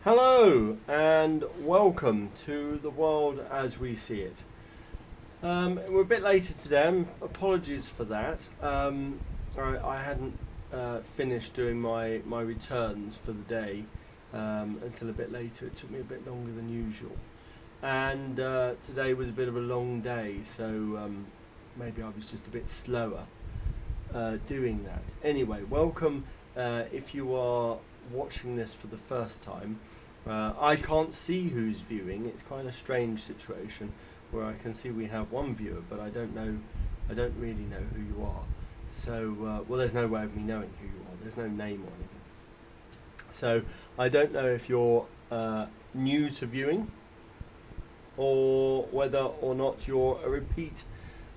Hello and welcome to the world as we see it. We're a bit later today. Apologies for that. I hadn't finished doing my returns for the day until a bit later. It took me a bit longer than usual, and today was a bit of a long day, so maybe I was just a bit slower doing that. Anyway, welcome if you are watching this for the first time. I can't see who's viewing. It's quite a strange situation where I can see we have one viewer, but I don't really know who you are. So, well, there's no way of me knowing who you are. There's no name or anything. So, I don't know if you're new to viewing or whether or not you're a repeat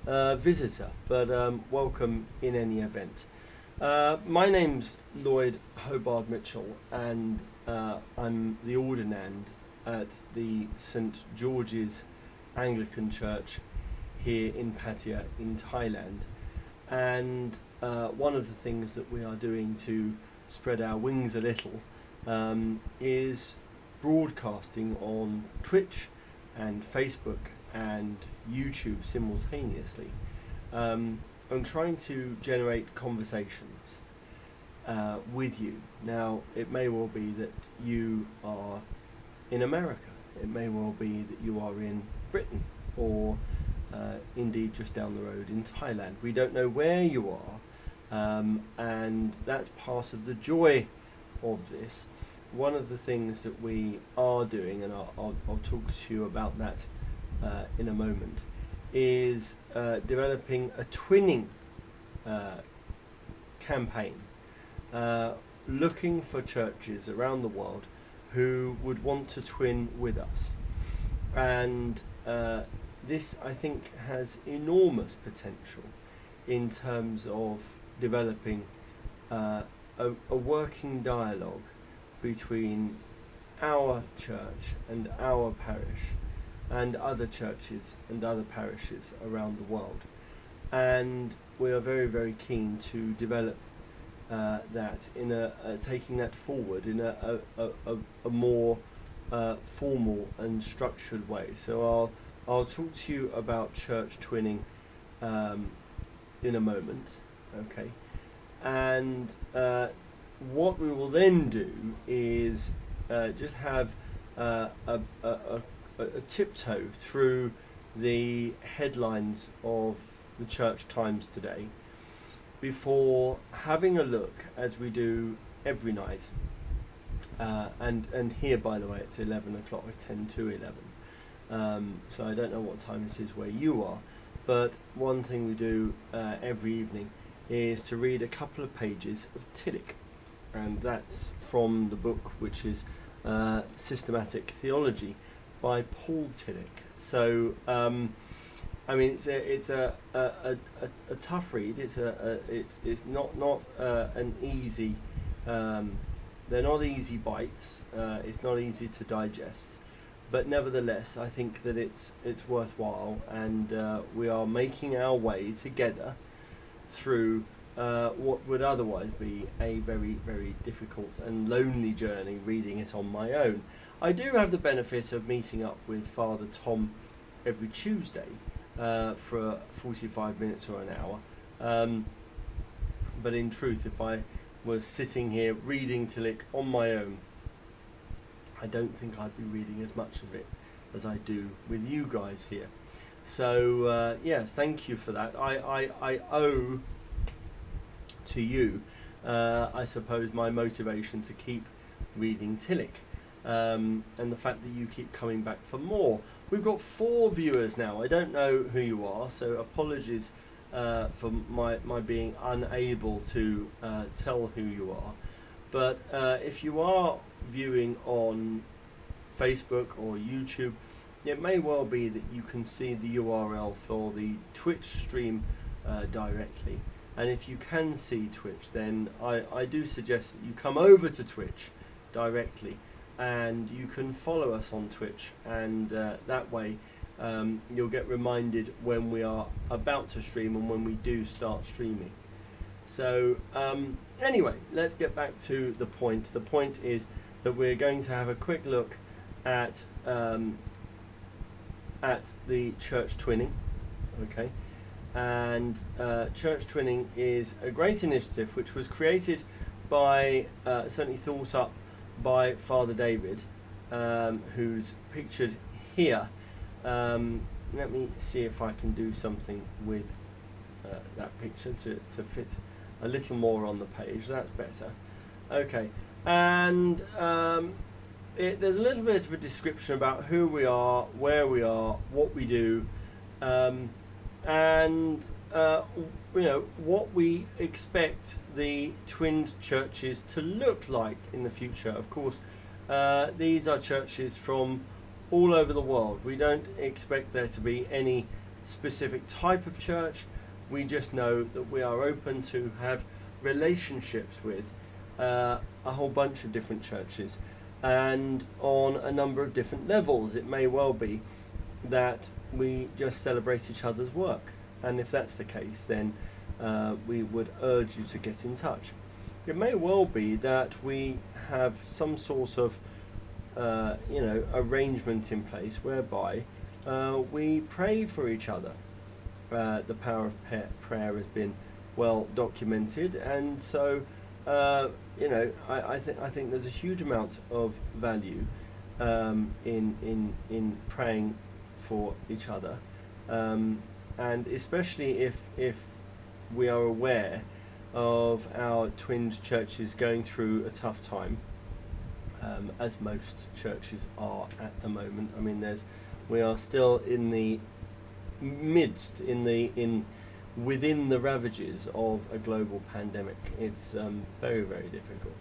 visitor, but welcome in any event. My name's Lloyd Hobart Mitchell, and I'm the ordinand at the St George's Anglican Church here in Pattaya in Thailand. And one of the things that we are doing to spread our wings a little is broadcasting on Twitch and Facebook and YouTube simultaneously. I'm trying to generate conversations with you. Now, it may well be that you are in America. It may well be that you are in Britain or indeed just down the road in Thailand. We don't know where you are, and that's part of the joy of this. One of the things that we are doing, and I'll talk to you about that in a moment, is developing a twinning campaign, looking for churches around the world who would want to twin with us. And this, I think, has enormous potential in terms of developing a working dialogue between our church and our parish and other churches and other parishes around the world. And we are very, very keen to develop that in taking that forward in a more formal and structured way. So I'll talk to you about church twinning in a moment, okay? And what we will then do is just have a tiptoe through the headlines of the Church Times today before having a look, as we do every night, and here, by the way, it's 11 o'clock, 10 to 11, so I don't know what time it is where you are, but one thing we do every evening is to read a couple of pages of Tillich, and that's from the book which is Systematic Theology by Paul Tillich. So I mean, it's a tough read. It's not an easy. They're not easy bites. It's not easy to digest, but nevertheless, I think that it's worthwhile, and we are making our way together through what would otherwise be a very, very difficult and lonely journey reading it on my own. I do have the benefit of meeting up with Father Tom every Tuesday for 45 minutes or an hour. But in truth, if I was sitting here reading Tillich on my own, I don't think I'd be reading as much of it as I do with you guys here. So yes, thank you for that. I owe to you, I suppose, my motivation to keep reading Tillich, and the fact that you keep coming back for more. We've got 4 viewers now. I don't know who you are, so apologies for my being unable to tell who you are. But if you are viewing on Facebook or YouTube, it may well be that you can see the URL for the Twitch stream directly. And if you can see Twitch, then I do suggest that you come over to Twitch directly, and you can follow us on Twitch, and that way you'll get reminded when we are about to stream and when we do start streaming. So anyway, let's get back to the point. The point is that we're going to have a quick look at the church twinning, okay? And church twinning is a great initiative which was created by, certainly thought up by Father David, who's pictured here. Let me see if I can do something with that picture to fit a little more on the page. That's better. Okay, and there's a little bit of a description about who we are, where we are, what we do, and what we expect the twinned churches to look like in the future. Of course, these are churches from all over the world. We don't expect there to be any specific type of church. We just know that we are open to have relationships with a whole bunch of different churches, and on a number of different levels. It may well be that we just celebrate each other's work, and if that's the case, then we would urge you to get in touch. It may well be that we have some sort of arrangement in place whereby we pray for each other. The power of prayer has been well documented, and so I think there's a huge amount of value in praying for each other, and especially if we are aware of our twinned churches going through a tough time, as most churches are at the moment. I mean, we are still in the midst, within the ravages of a global pandemic. It's very, very difficult.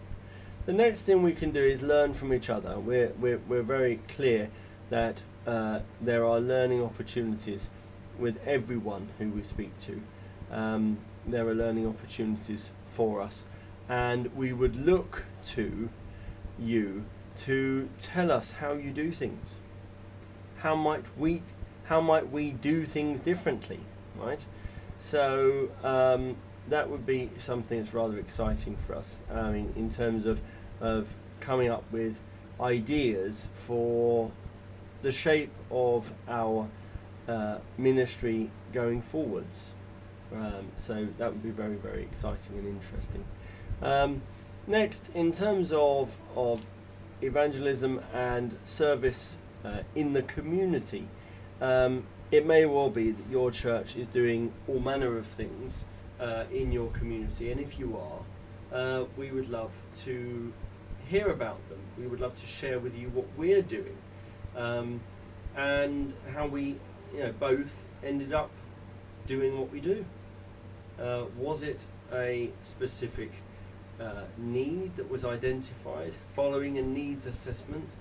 The next thing we can do is learn from each other. We're very clear that there are learning opportunities with everyone who we speak to. There are learning opportunities for us, and we would look to you to tell us how you do things. How might we do things differently, right? So that would be something that's rather exciting for us. I mean, in terms of coming up with ideas for the shape of our ministry going forwards. So that would be very, very exciting and interesting. Next, in terms of evangelism and service in the community, it may well be that your church is doing all manner of things in your community, and if you are, we would love to hear about them. We would love to share with you what we're doing, and how we both ended up doing what we do. Was it a specific need that was identified following a needs assessment?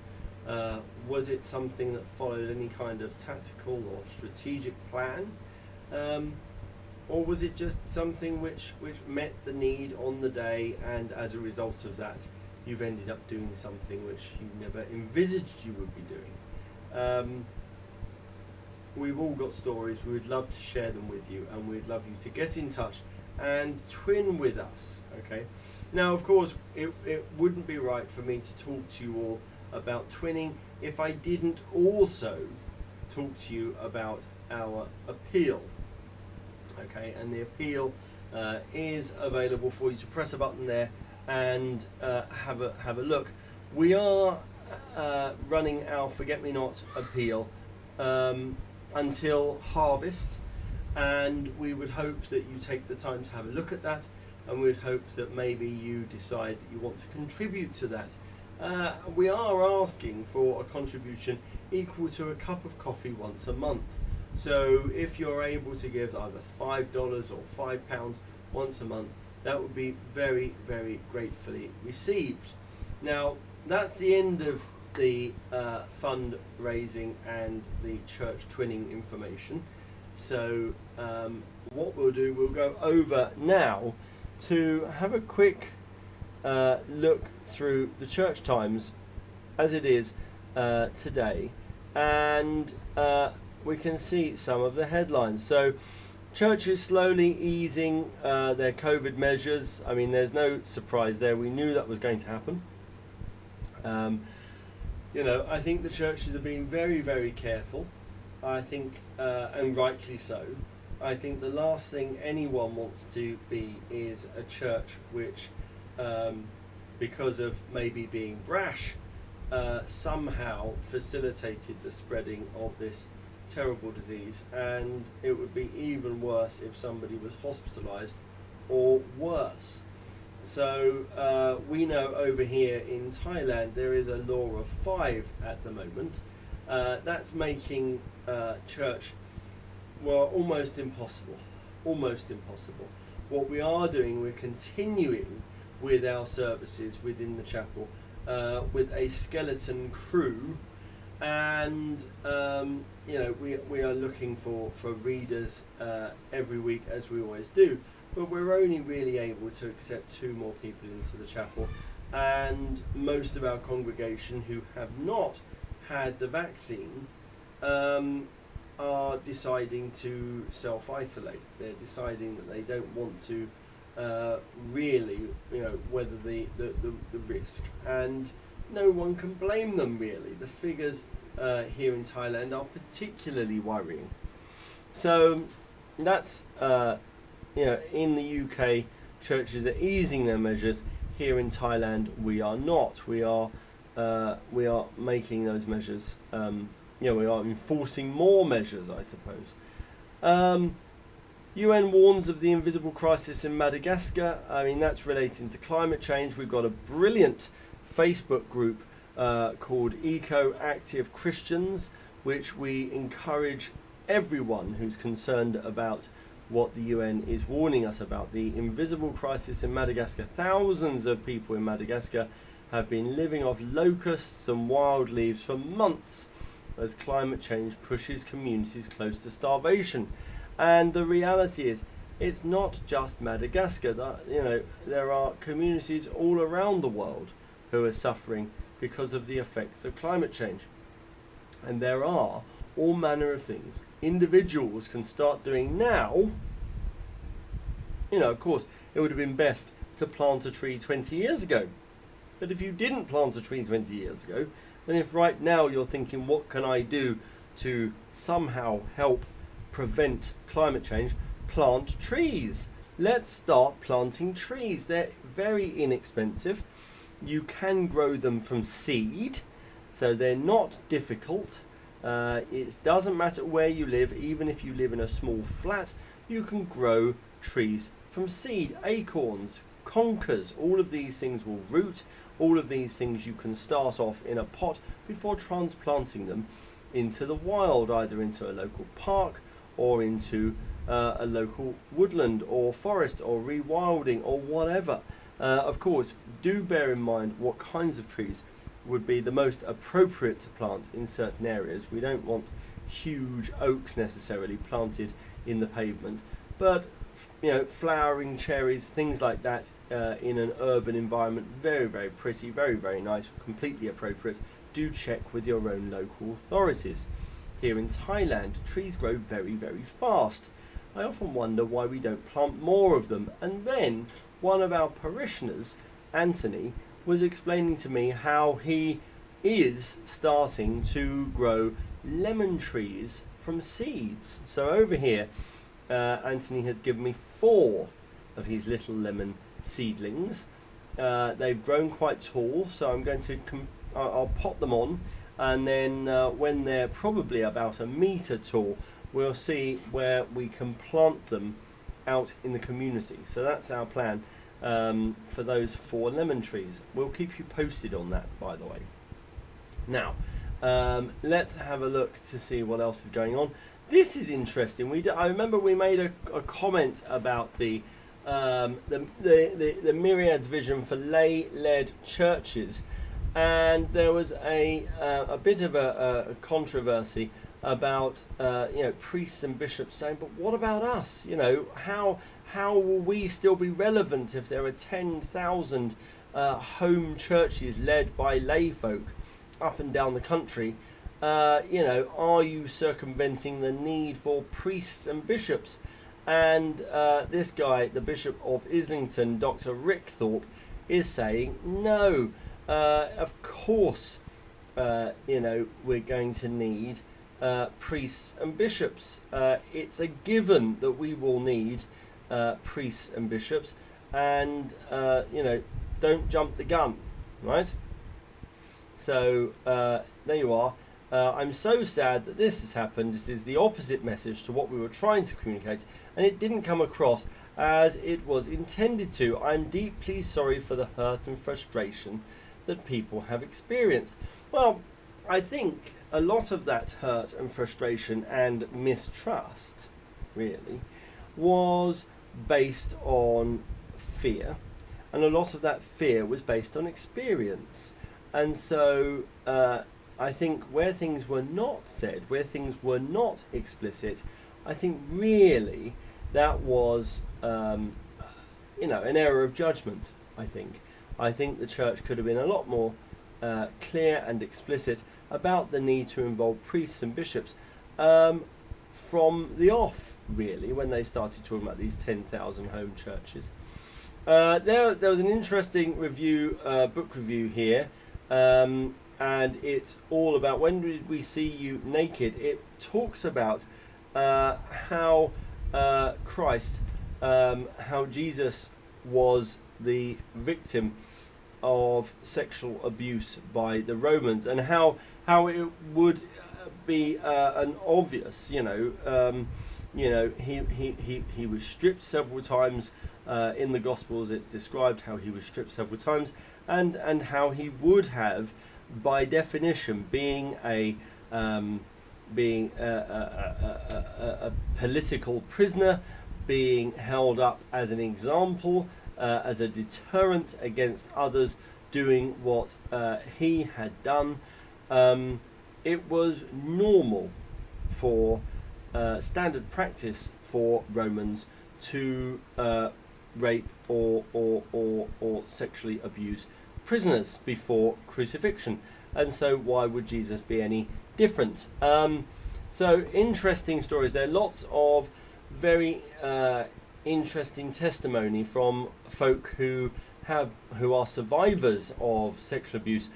Was it something that followed any kind of tactical or strategic plan? Or was it just something which met the need on the day, and as a result of that you've ended up doing something which you never envisaged you would be doing? We've all got stories. We would love to share them with you, and we'd love you to get in touch and twin with us. Okay. Now, of course, it wouldn't be right for me to talk to you all about twinning if I didn't also talk to you about our appeal. Okay, and the appeal is available for you to press a button there and have a look. We are running our Forget Me Not appeal until harvest, and we would hope that you take the time to have a look at that, and we would hope that maybe you decide that you want to contribute to that. We are asking for a contribution equal to a cup of coffee once a month. So if you're able to give either $5 or £5 once a month, that would be very, very gratefully received. Now, that's the end of the fundraising and the church twinning information. So what we'll do, we'll go over now to have a quick look through the church times as it is today, and we can see some of the headlines. So churches slowly easing their COVID measures. I mean, there's no surprise there. We knew that was going to happen. I think the churches are being very, very careful. I think, and rightly so. I think the last thing anyone wants to be is a church which, because of maybe being brash, somehow facilitated the spreading of this terrible disease, and it would be even worse if somebody was hospitalized or worse. So we know over here in Thailand there is a law of 5 at the moment. That's making church, well, almost impossible. What we are doing, we're continuing with our services within the chapel with a skeleton crew, and we are looking for readers every week, as we always do, but we're only really able to accept 2 more people into the chapel, and most of our congregation who have not had the vaccine are deciding to self-isolate. They're deciding that they don't want to really, weather the risk, and no one can blame them really. The figures here in Thailand are particularly worrying. So that's in the UK, churches are easing their measures. Here in Thailand, we are not. We are making those measures. We are enforcing more measures, I suppose. UN warns of the invisible crisis in Madagascar. I mean, that's relating to climate change. We've got a brilliant Facebook group called Eco-Active Christians, which we encourage everyone who's concerned about what the UN is warning us about, the invisible crisis in Madagascar. Thousands of people in Madagascar have been living off locusts and wild leaves for months as climate change pushes communities close to starvation. And the reality is, it's not just Madagascar. There are communities all around the world who are suffering because of the effects of climate change. And there are all manner of things individuals can start doing now. Of course, it would have been best to plant a tree 20 years ago. But if you didn't plant a tree 20 years ago, then if right now you're thinking, what can I do to somehow help prevent climate change? Plant trees. Let's start planting trees. They're very inexpensive. You can grow them from seed, so they're not difficult. It doesn't matter where you live. Even if you live in a small flat, you can grow trees from seed. Acorns, conkers, all of these things will root. All of these things you can start off in a pot before transplanting them into the wild, either into a local park or into a local woodland or forest or rewilding or whatever. Of course, do bear in mind what kinds of trees would be the most appropriate to plant in certain areas. We don't want huge oaks necessarily planted in the pavement, but flowering cherries, things like that in an urban environment, very, very pretty, very, very nice, completely appropriate. Do check with your own local authorities. Here in Thailand, trees grow very, very fast. I often wonder why we don't plant more of them. And then one of our parishioners, Anthony, was explaining to me how he is starting to grow lemon trees from seeds. So over here, Anthony has given me 4 of his little lemon seedlings. They've grown quite tall, so I'm going to I'll pot them on, and then when they're probably about a metre tall, we'll see where we can plant them out in the community. So that's our plan for those 4 lemon trees. We'll keep you posted on that, by the way. Now, let's have a look to see what else is going on. This is interesting. I remember we made a comment about the Myriad's vision for lay-led churches, and there was a bit of a controversy about priests and bishops saying, but what about us? How will we still be relevant if there are 10,000 home churches led by lay folk up and down the country? Are you circumventing the need for priests and bishops? And this guy, the Bishop of Islington, Dr. Rick Thorpe, is saying no. of course, we're going to need priests and bishops. It's a given that we will need priests and bishops, and don't jump the gun, right? So there you are. I'm so sad that this has happened. This is the opposite message to what we were trying to communicate, and it didn't come across as it was intended to. I'm deeply sorry for the hurt and frustration that people have experienced. Well, I think a lot of that hurt and frustration and mistrust, really, was based on fear, and a lot of that fear was based on experience. And so I think where things were not said, where things were not explicit, I think really that was an error of judgment. I think the church could have been a lot more clear and explicit about the need to involve priests and bishops from the off, really, when they started talking about these 10,000 home churches. There was an interesting review, book review here, and it's all about when did we see you naked. It talks about how Christ, how Jesus was the victim of sexual abuse by the Romans, and how it would be an obvious, he was stripped several times. In the Gospels, it's described how he was stripped several times, and how he would have, by definition, being a political prisoner, being held up as an example, as a deterrent against others doing what he had done. It was normal for standard practice for Romans to rape or sexually abuse prisoners before crucifixion, and so why would Jesus be any different? So interesting stories there. Lots of very interesting testimony from folk who are survivors of sexual abuse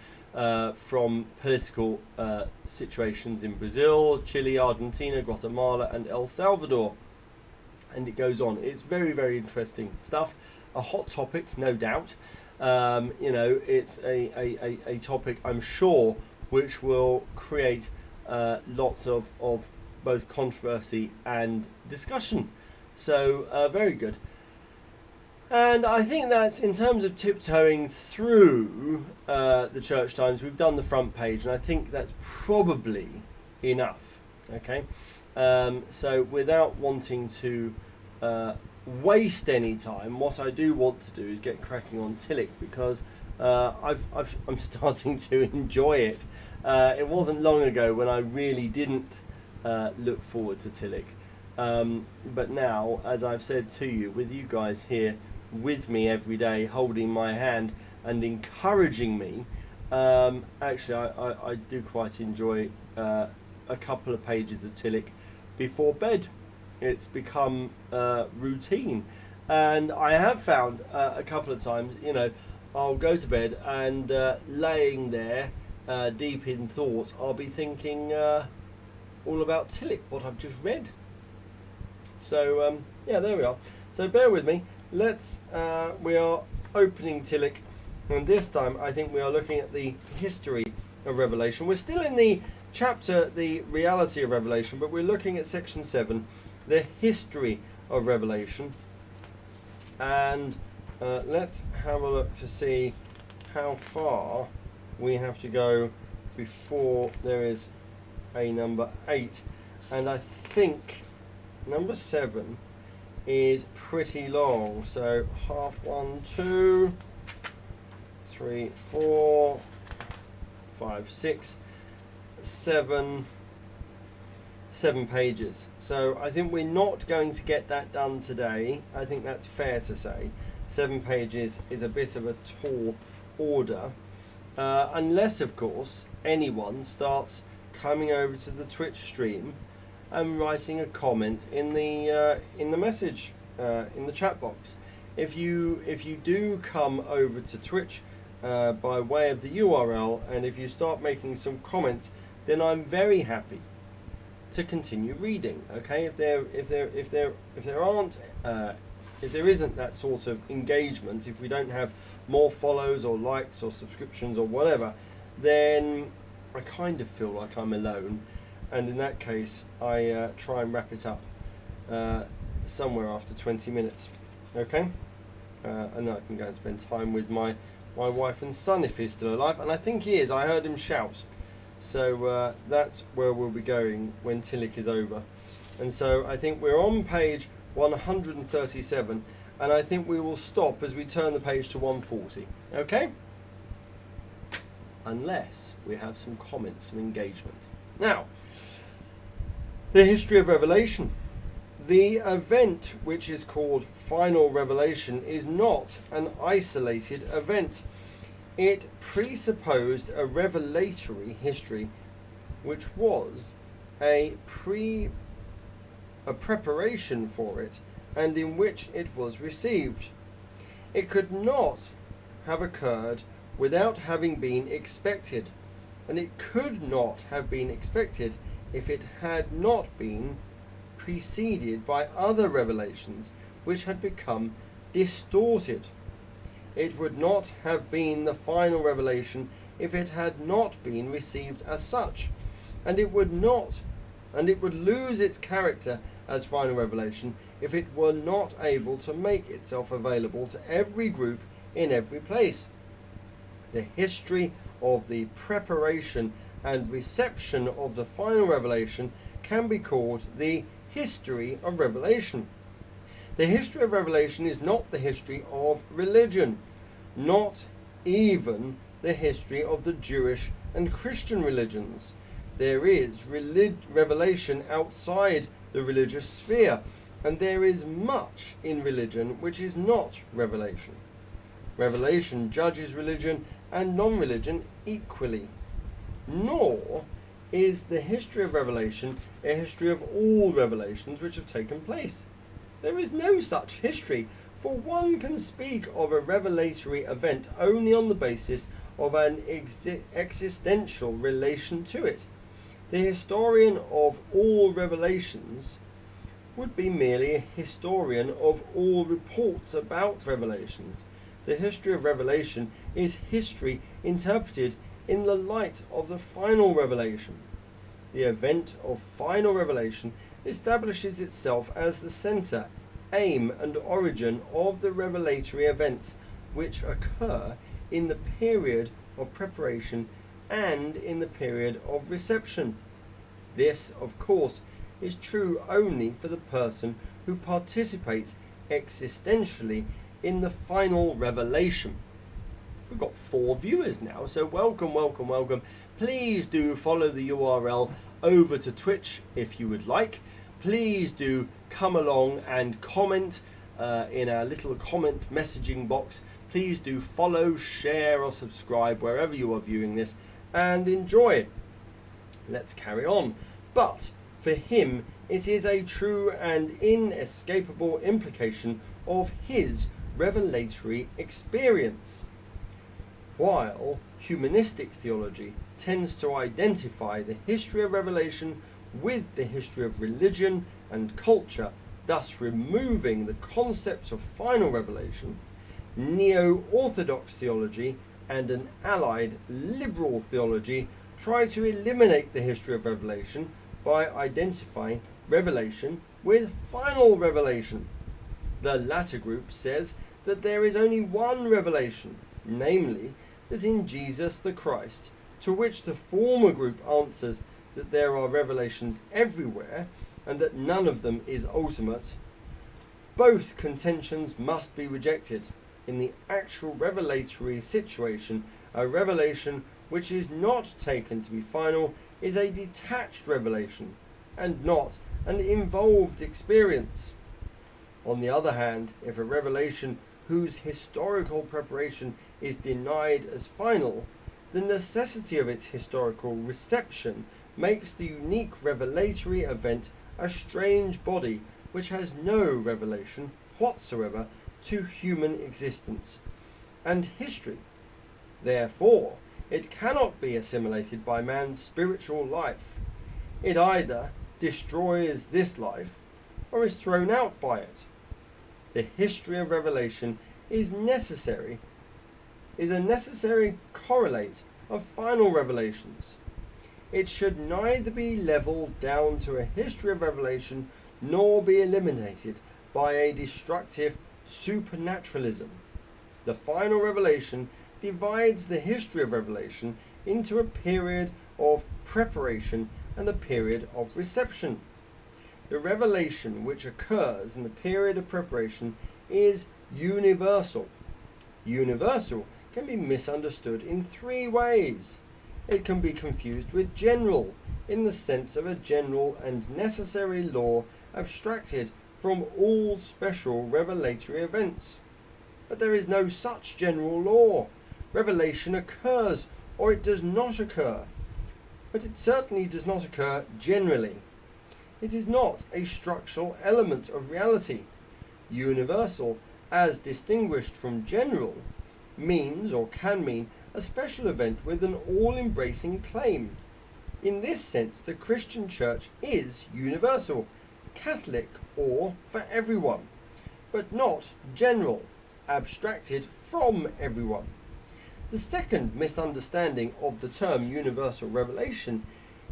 from political situations in Brazil, Chile, Argentina, Guatemala, and El Salvador. And it goes on. It's very, very interesting stuff. A hot topic, no doubt. It's a topic, I'm sure, which will create lots of both controversy and discussion. So, very good. And I think that's, in terms of tiptoeing through the Church Times, we've done the front page, and I think that's probably enough. Okay? So without wanting to waste any time, what I do want to do is get cracking on Tillich, because I'm starting to enjoy it. It wasn't long ago when I really didn't look forward to Tillich. But now, as I've said to you, with you guys here with me every day, holding my hand and encouraging me, actually I do quite enjoy a couple of pages of Tillich before bed. It's become routine, and I have found a couple of times, I'll go to bed and laying there deep in thought, I'll be thinking all about Tillich, what I've just read. So yeah, there we are. So bear with me. We are opening Tillich, and this time I think we are looking at the history of Revelation. We're still in the chapter, the reality of Revelation, but we're looking at section 7, the history of Revelation. And let's have a look to see how far we have to go before there is a number 8. And I think number 7 is pretty long. So 1, 2, 3, 4, 5, 6, 7 pages. So I think we're not going to get that done today. I think that's fair to say. 7 pages is a bit of a tall order, unless of course anyone starts coming over to the Twitch stream and writing a comment in the message in the chat box. If you do come over to Twitch by way of the URL, and if you start making some comments, then I'm very happy to continue reading. Okay, if there isn't that sort of engagement, if we don't have more follows or likes or subscriptions or whatever, then I kind of feel like I'm alone, and in that case I try and wrap it up somewhere after 20 minutes. Okay, and then I can go and spend time with my wife and son if he's still alive, and I think he is. I heard him shout. So that's where we'll be going when Tillich is over. And so I think we're on page 137, and I think we will stop as we turn the page to 140. Okay? Unless we have some comments, some engagement. Now, the history of Revelation. The event which is called Final Revelation is not an isolated event. It presupposed a revelatory history, which was a preparation for it, and in which it was received. It could not have occurred without having been expected, and it could not have been expected if it had not been preceded by other revelations which had become distorted. It would not have been the final revelation if it had not been received as such, and it would lose its character as final revelation if it were not able to make itself available to every group in every place. The history of the preparation and reception of the final revelation can be called the history of Revelation. The history of Revelation is not the history of religion, not even the history of the Jewish and Christian religions. There is revelation outside the religious sphere, and there is much in religion which is not revelation. Revelation judges religion and non-religion equally. Nor is the history of Revelation a history of all revelations which have taken place. There is no such history, for one can speak of a revelatory event only on the basis of an existential relation to it. The historian of all revelations would be merely a historian of all reports about revelations. The history of Revelation is history interpreted in the light of the final revelation. The event of final revelation establishes itself as the centre, aim and origin of the revelatory events which occur in the period of preparation and in the period of reception. This, of course, is true only for the person who participates existentially in the final revelation. We've got 4 viewers now, so welcome. Please do follow the URL over to Twitch if you would like. Please do come along and comment in our little comment messaging box. Please do follow, share or subscribe wherever you are viewing this, and enjoy. Let's carry on. But for him it is a true and inescapable implication of his revelatory experience. While humanistic theology tends to identify the history of revelation with the history of religion and culture, thus removing the concept of final revelation, neo-orthodox theology and an allied liberal theology try to eliminate the history of revelation by identifying revelation with final revelation. The latter group says that there is only one revelation, namely that in Jesus the Christ, to which the former group answers that there are revelations everywhere and that none of them is ultimate. Both contentions must be rejected. In the actual revelatory situation, a revelation which is not taken to be final is a detached revelation and not an involved experience. On the other hand, if a revelation whose historical preparation is denied as final, the necessity of its historical reception makes the unique revelatory event a strange body which has no revelation whatsoever to human existence. And history, Therefore, it cannot be assimilated by man's spiritual life. It either destroys this life or is thrown out by it. The history of revelation is a necessary correlate of final revelations. It should neither be levelled down to a history of revelation nor be eliminated by a destructive supernaturalism. The final revelation divides the history of revelation into a period of preparation and a period of reception. The revelation which occurs in the period of preparation is universal. Universal can be misunderstood in three ways. It can be confused with general, in the sense of a general and necessary law abstracted from all special revelatory events. But there is no such general law. Revelation occurs or it does not occur, but it certainly does not occur generally. It is not a structural element of reality. Universal, as distinguished from general, means or can mean a special event with an all-embracing claim. In this sense, the Christian Church is universal, Catholic, or for everyone, but not general, abstracted from everyone. The second misunderstanding of the term universal revelation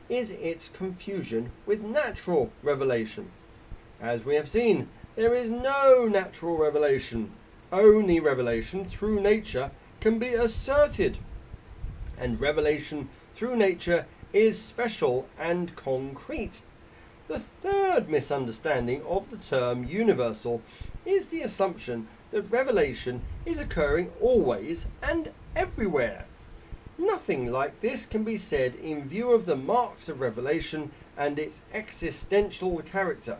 is its confusion with natural revelation. As we have seen, there is no natural revelation. Only revelation through nature can be asserted, and revelation through nature is special and concrete. The third misunderstanding of the term universal is the assumption that revelation is occurring always and everywhere. Nothing like this can be said in view of the marks of revelation and its existential character.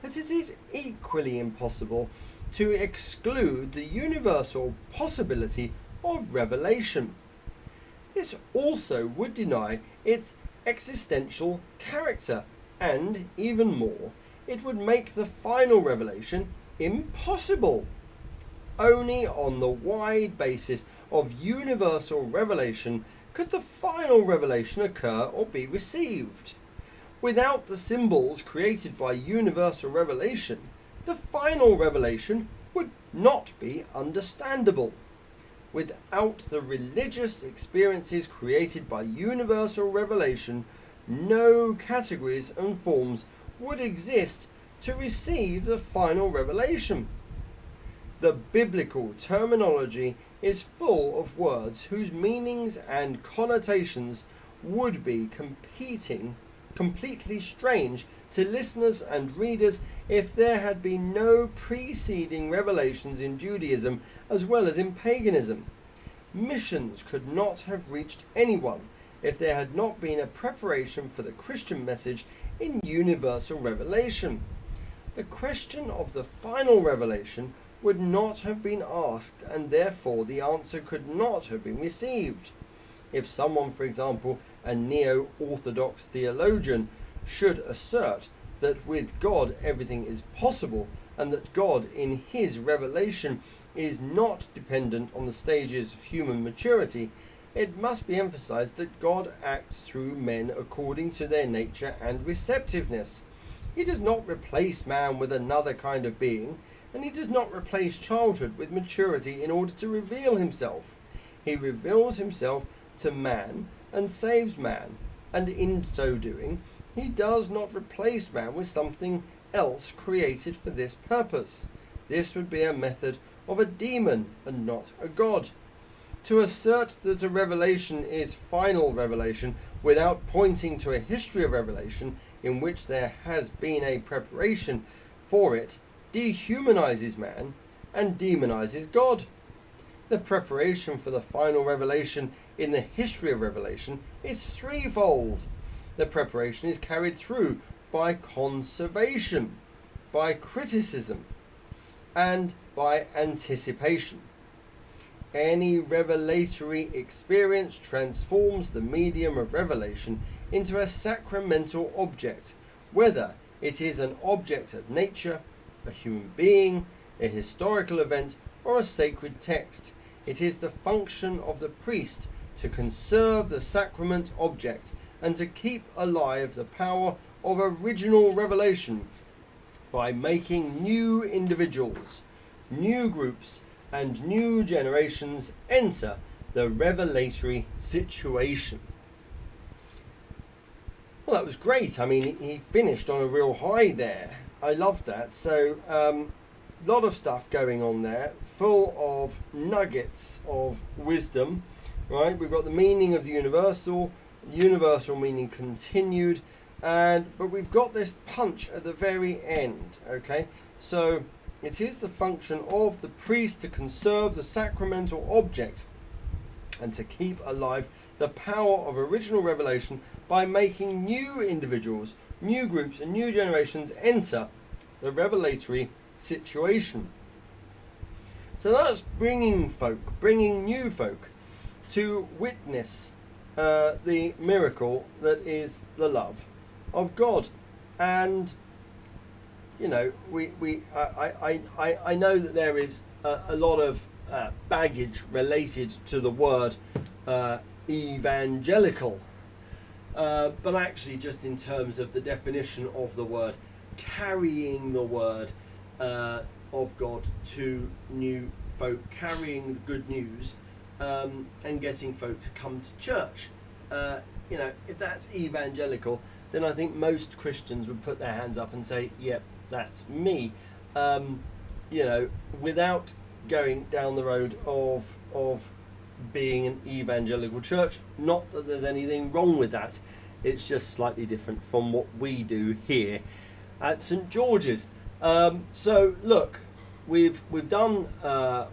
But it is equally impossible to exclude the universal possibility of revelation. This also would deny its existential character, and even more, it would make the final revelation impossible. Only on the wide basis of universal revelation could the final revelation occur or be received. Without the symbols created by universal revelation, the final revelation would not be understandable. Without the religious experiences created by universal revelation, no categories and forms would exist to receive the final revelation. The biblical terminology is full of words whose meanings and connotations would be completely strange to listeners and readers if there had been no preceding revelations in Judaism as well as in paganism. Missions could not have reached anyone if there had not been a preparation for the Christian message in universal revelation. The question of the final revelation would not have been asked, and therefore the answer could not have been received. If someone, for example, a neo-orthodox theologian, should assert that with God everything is possible, and that God in his revelation is not dependent on the stages of human maturity, it must be emphasized that God acts through men according to their nature and receptiveness. He does not replace man with another kind of being, and he does not replace childhood with maturity in order to reveal himself. He reveals himself to man and saves man, and in so doing, he does not replace man with something else created for this purpose. This would be a method of a demon and not a god. To assert that a revelation is final revelation without pointing to a history of revelation in which there has been a preparation for it dehumanizes man and demonizes God. The preparation for the final revelation in the history of revelation is threefold. The preparation is carried through by conservation, by criticism, and by anticipation. Any revelatory experience transforms the medium of revelation into a sacramental object, whether it is an object of nature, a human being, a historical event, or a sacred text. It is the function of the priest to conserve the sacrament object and to keep alive the power of original revelation by making new individuals, new groups, and new generations enter the revelatory situation. Well, that was great. I mean, he finished on a real high there. I love that. So, lot of stuff going on there, full of nuggets of wisdom, right? We've got the meaning of the universal meaning continued, but we've got this punch at the very end, okay? So, it is the function of the priest to conserve the sacramental object and to keep alive the power of original revelation by making new individuals, new groups, and new generations enter the revelatory situation. So that's bringing new folk to witness the miracle that is the love of God. And you know, I know that there is a lot of baggage related to the word evangelical, but actually just in terms of the definition of the word, carrying the word of God to new folk, carrying the good news, and getting folk to come to church. You know, if that's evangelical, then I think most Christians would put their hands up and say, yep, that's me. You know, without going down the road of being an evangelical church. Not that there's anything wrong with that. It's just slightly different from what we do here at St George's. So look, we've done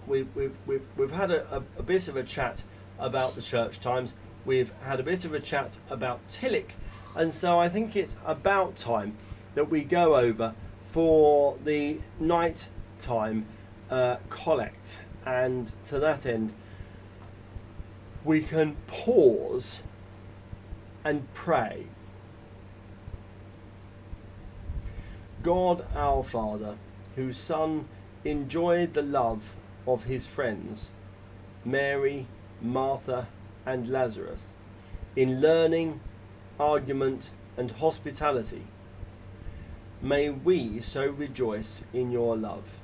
we've had a bit of a chat about the church times. We've had a bit of a chat about Tillich, and so I think it's about time that we go over for the night time collect, and to that end we can pause and pray. God our Father, whose Son enjoyed the love of his friends, Mary, Martha, and Lazarus, in learning, argument, and hospitality, may we so rejoice in your love,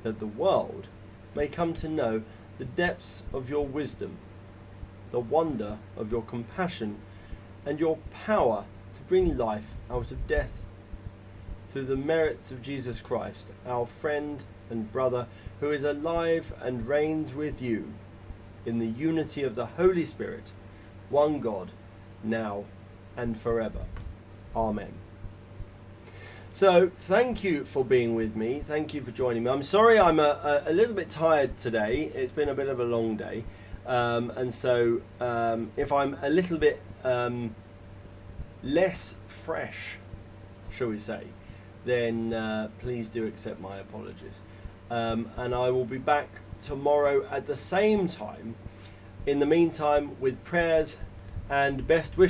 that the world may come to know the depths of your wisdom, the wonder of your compassion, and your power to bring life out of death, through the merits of Jesus Christ, our friend and brother, who is alive and reigns with you, in the unity of the Holy Spirit, one God, now and forever. Amen. So, thank you for being with me. Thank you for joining me. I'm sorry I'm a little bit tired today. It's been a bit of a long day. And so, if I'm a little bit less fresh, shall we say, then please do accept my apologies. And I will be back tomorrow at the same time. In the meantime, with prayers and best wishes.